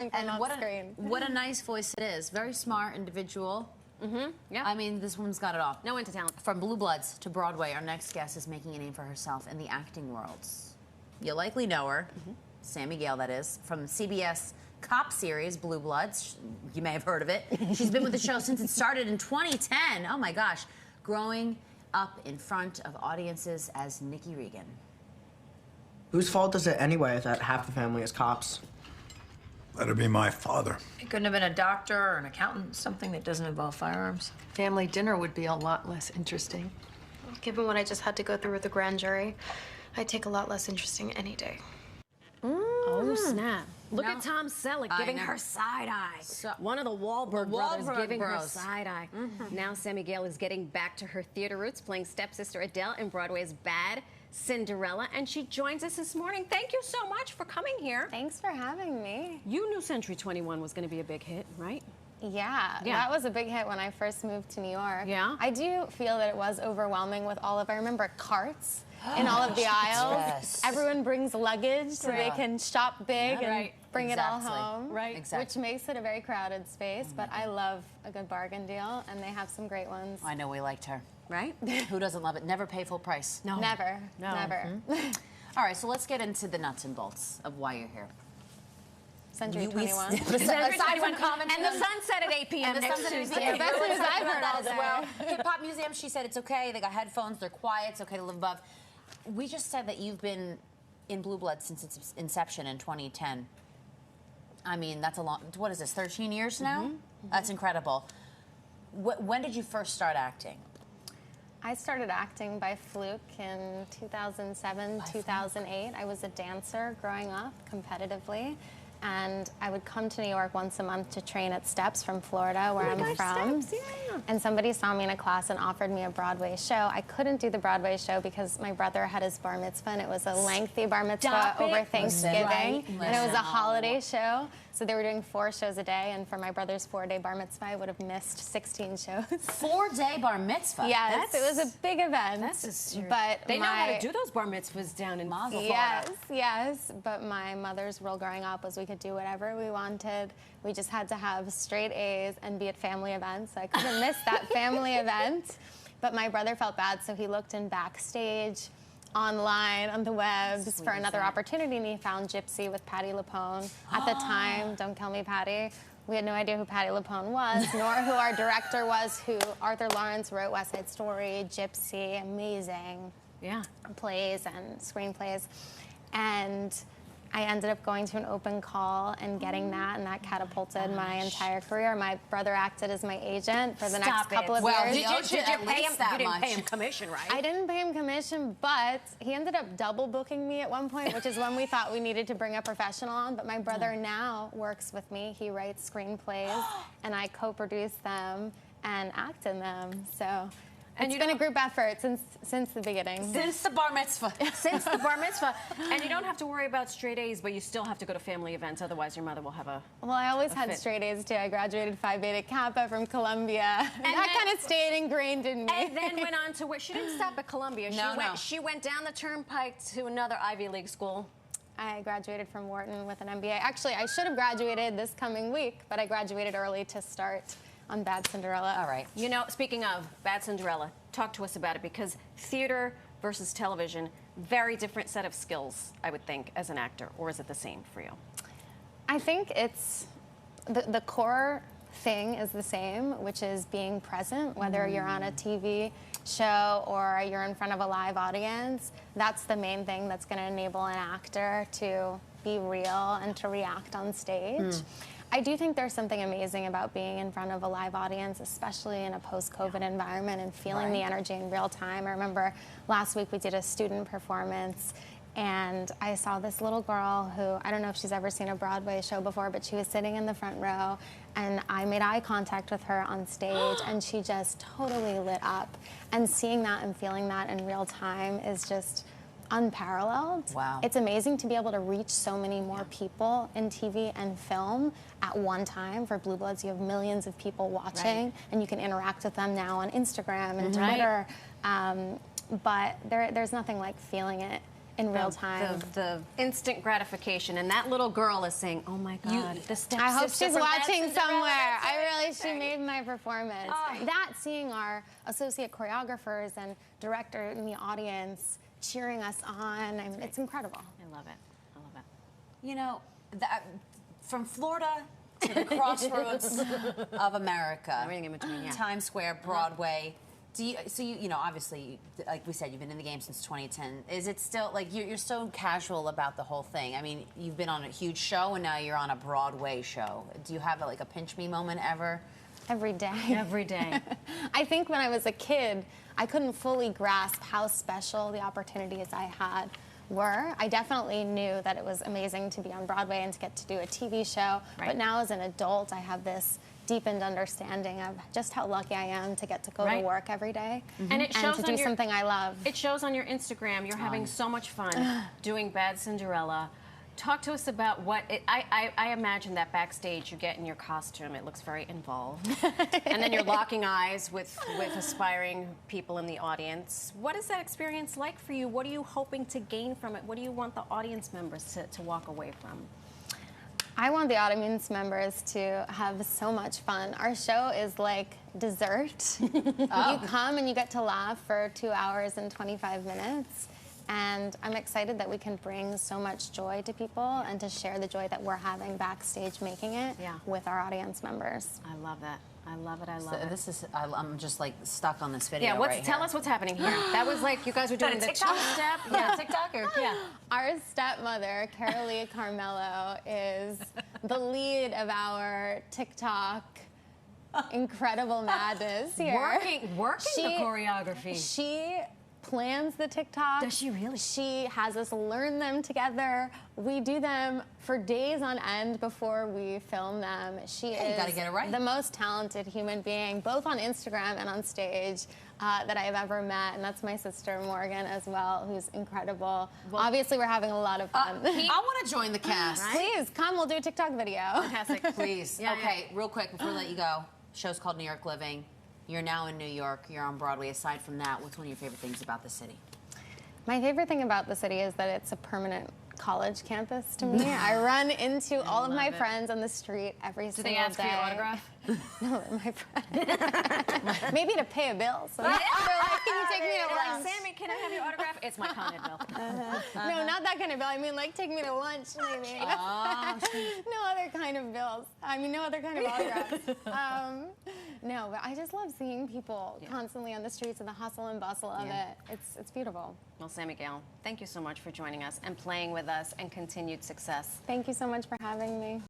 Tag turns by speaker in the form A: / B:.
A: And what a nice voice it is. Very smart individual.
B: Yeah.
A: I mean, this woman's got it all.
B: No end to talent.
A: From Blue Bloods to Broadway, our next guest is making a name for herself in the acting world. You likely know her, Sami Gayle, that is, from the CBS cop series Blue Bloods. You may have heard of it. She's been with the show since it started in 2010. Oh my gosh, growing up in front of audiences as Nikki Regan.
C: Whose fault is it anyway that half the family is cops?
D: That'd be my father.
E: He couldn't have been a doctor or an accountant, something that doesn't involve firearms.
F: Family dinner would be a lot less interesting.
G: Given what I just had to go through with the grand jury, I'd take a lot less interesting any day.
B: Oh, snap. Look at Tom Selleck giving her side eye. One of the Wahlberg brothers giving her side eye. Now Sami Gayle is getting back to her theater roots, playing stepsister Adele in Broadway's Bad Cinderella, and she joins us this morning. Thank you so much for coming here.
H: Thanks for having me.
B: You knew Century 21 was going to be a big hit, right?
H: Yeah, that was a big hit when I first moved to New York.
B: Yeah?
H: I do feel that it was overwhelming with all of, I remember carts in all of the aisles.
A: Yes.
H: Everyone brings luggage so they can shop big and bring it all home.
B: Right.
A: Exactly.
H: Which makes it a very crowded space, but I love a good bargain deal, and they have some great ones.
A: I know we liked her.
B: Right?
A: Who doesn't love it? Never pay full price.
B: No.
H: Never.
B: No.
H: Never.
A: All right, so let's get into the nuts and bolts of why you're here.
H: Century 21.
A: Aside from commenting
B: And the sunset at 8 p.m. next Tuesday.
H: Yeah, that's what I've heard all
A: as
H: day.
A: well. Hip Hop Museum, she said it's okay. They got headphones. They're quiet. It's okay to live above. We just said that you've been in Blue Blood since its inception in 2010. I mean, that's a long, what is this, 13 years now? That's incredible. When did you first start acting?
H: I started acting by fluke in 2007, 2008. I was a dancer growing up competitively, and I would come to New York once a month to train at Steps from Florida, where I'm from.
B: Steps, yeah.
H: And somebody saw me in a class and offered me a Broadway show. I couldn't do the Broadway show because my brother had his bar mitzvah, and it was a lengthy bar mitzvah over Thanksgiving, and it was a holiday show. So they were doing 4 shows a day, and for my brother's 4-day bar mitzvah, I would have missed 16 shows.
A: 4-day bar mitzvah?
H: Yes, it was a big event.
B: That's a serious.
H: But
B: they know how to do those bar mitzvahs down in Florida.
H: Yes, but my mother's rule growing up was we could do whatever we wanted. We just had to have straight A's and be at family events, so I couldn't miss that family event. But my brother felt bad, so he looked in backstage, online, on the webs for another opportunity, and he found Gypsy with Patti LuPone. At the time, don't kill me, Patti, we had no idea who Patti LuPone was, nor who our director was, who Arthur Lawrence wrote West Side Story, Gypsy, amazing plays and screenplays. And I ended up going to an open call and getting that, and that catapulted my entire career. My brother acted as my agent for the next couple of years.
B: Did you pay him? You didn't pay him commission, right?
H: I didn't pay him commission, but he ended up double booking me at one point, which is when we thought we needed to bring a professional on. But my brother now works with me. He writes screenplays, and I co-produce them and act in them. So. And it's been a group effort since the beginning.
A: Since the bar mitzvah.
B: Since the bar mitzvah. And you don't have to worry about straight A's, but you still have to go to family events, otherwise your mother will have a
H: Well, I always had straight A's, too. I graduated Phi Beta Kappa from Columbia. And that kind of stayed ingrained in me.
B: And then went on to where she didn't stop at Columbia. She went down the turnpike to another Ivy League school.
H: I graduated from Wharton with an MBA. Actually, I should have graduated this coming week, but I graduated early to start on Bad Cinderella.
A: All right.
B: You know, speaking of Bad Cinderella, talk to us about it, because theater versus television, very different set of skills, I would think, as an actor. Or is it the same for you?
H: I think it's the core thing is the same, which is being present, whether you're on a TV show or you're in front of a live audience. That's the main thing that's going to enable an actor to be real and to react on stage. I do think there's something amazing about being in front of a live audience, especially in a post-COVID environment, and feeling the energy in real time. I remember last week we did a student performance, and I saw this little girl who, I don't know if she's ever seen a Broadway show before, but she was sitting in the front row, and I made eye contact with her on stage, and she just totally lit up. And seeing that and feeling that in real time is just unparalleled.
A: Wow.
H: It's amazing to be able to reach so many more people in TV and film at one time. For Blue Bloods, you have millions of people watching, and you can interact with them now on Instagram and Twitter. But there's nothing like feeling it in real time.
B: The instant gratification, and that little girl is saying, "Oh my God, the stepsister."
H: I hope she's
B: from Bad
H: watching
B: Cinderella."
H: somewhere. She made my performance. That, seeing our associate choreographers and director in the audience cheering us on, I mean, it's incredible.
B: I love it. I love it.
A: You know, from Florida to the crossroads of America,
B: Everything in between, yeah.
A: Times Square, Broadway. You know, obviously, like we said, you've been in the game since 2010. Is it still, like, you're so casual about the whole thing? I mean, you've been on a huge show, and now you're on a Broadway show. Do you have, like, a pinch me moment ever?
H: Every day.
B: Every day.
H: I think when I was a kid, I couldn't fully grasp how special the opportunities I had were. I definitely knew that it was amazing to be on Broadway and to get to do a TV show.
B: Right.
H: But now as an adult, I have this deepened understanding of just how lucky I am to get to go to work every day
B: and it shows
H: and to do something I love.
B: It shows on your Instagram. You're having so much fun doing Bad Cinderella. Talk to us about what I imagine that backstage you get in your costume. It looks very involved, and then you're locking eyes with aspiring people in the audience. What is that experience like for you? What are you hoping to gain from it? What do you want the audience members to walk away from?
H: I want the audience members to have so much fun. Our show is like dessert. You come and you get to laugh for 2 hours and 25 minutes. And I'm excited that we can bring so much joy to people and to share the joy that we're having backstage making it with our audience members.
B: I love that. I love it. I love it.
A: This is, I'm just like stuck on this video.
B: Yeah, tell us what's happening here. That was like you guys were doing the two-step.
A: Yeah, TikTok or
H: Our stepmother, Carolee Carmelo, is the lead of our TikTok incredible madness here.
B: Working the choreography.
H: She plans the TikToks.
B: Does she really?
H: She has us learn them together. We do them for days on end before we film them. She is
A: gotta get it right.
H: the most talented human being, both on Instagram and on stage, that I have ever met. And that's my sister, Morgan, as well, who's incredible. Well, obviously, we're having a lot of fun.
A: I want to join the cast.
H: Right? Please, come. We'll do a TikTok video.
B: Fantastic.
A: Please. Okay, real quick, before we let you go. Show's called New York Living. You're now in New York. You're on Broadway. Aside from that, what's one of your favorite things about the city?
H: My favorite thing about the city is that it's a permanent college campus to me. I run into all of my friends on the street every single day.
B: Do they ask for your autograph?
H: No, they're my friends. Maybe to pay a bill. So they're like, can you take me to lunch?
B: Sammy, can I have your autograph? It's my Con Ed bill.
H: No, not that kind of bill. I mean, like, take me to lunch, maybe. No other kind of bills. I mean, no other kind of autographs. No, but I just love seeing people constantly on the streets and the hustle and bustle of it. It's beautiful.
B: Well, Sami Gayle, thank you so much for joining us and playing with us, and continued success.
H: Thank you so much for having me.